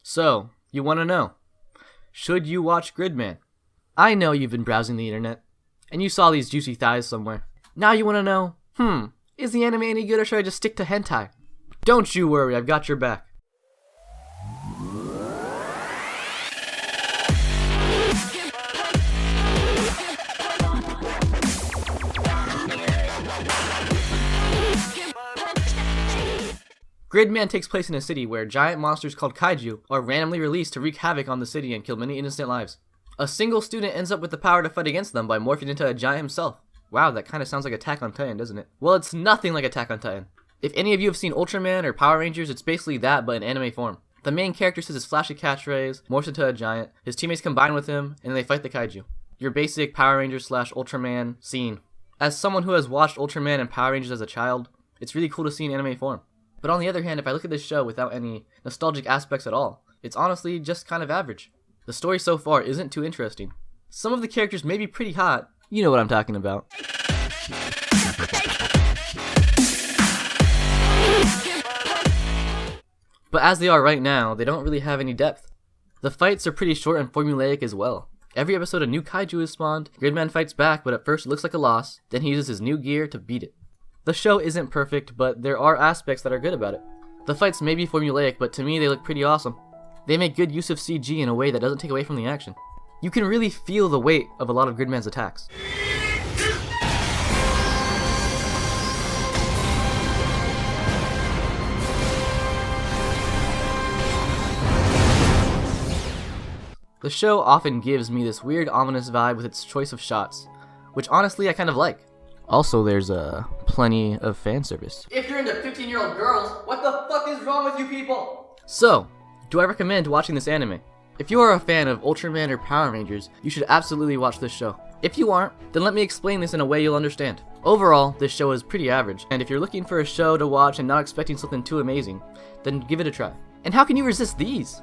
So, you want to know, should you watch Gridman? I know you've been browsing the internet, and you saw these juicy thighs somewhere. Now you want to know, is the anime any good or should I just stick to hentai? Don't you worry, I've got your back. Gridman takes place in a city where giant monsters called kaiju are randomly released to wreak havoc on the city and kill many innocent lives. A single student ends up with the power to fight against them by morphing into a giant himself. Wow, that kind of sounds like Attack on Titan, doesn't it? Well, it's nothing like Attack on Titan. If any of you have seen Ultraman or Power Rangers, it's basically that, but in anime form. The main character says his flashy catchphrase, morphs into a giant, his teammates combine with him, and they fight the kaiju. Your basic Power Rangers / Ultraman scene. As someone who has watched Ultraman and Power Rangers as a child, it's really cool to see in anime form. But on the other hand, if I look at this show without any nostalgic aspects at all, it's honestly just kind of average. The story so far isn't too interesting. Some of the characters may be pretty hot, you know what I'm talking about. But as they are right now, they don't really have any depth. The fights are pretty short and formulaic as well. Every episode a new kaiju is spawned, Gridman fights back, but at first it looks like a loss, then he uses his new gear to beat it. The show isn't perfect, but there are aspects that are good about it. The fights may be formulaic, but to me they look pretty awesome. They make good use of CG in a way that doesn't take away from the action. You can really feel the weight of a lot of Gridman's attacks. The show often gives me this weird ominous vibe with its choice of shots, which honestly I kind of like. Also, there's plenty of fan service. If you're into 15-year-old girls, what the fuck is wrong with you people? So, do I recommend watching this anime? If you are a fan of Ultraman or Power Rangers, you should absolutely watch this show. If you aren't, then let me explain this in a way you'll understand. Overall, this show is pretty average, and if you're looking for a show to watch and not expecting something too amazing, then give it a try. And how can you resist these?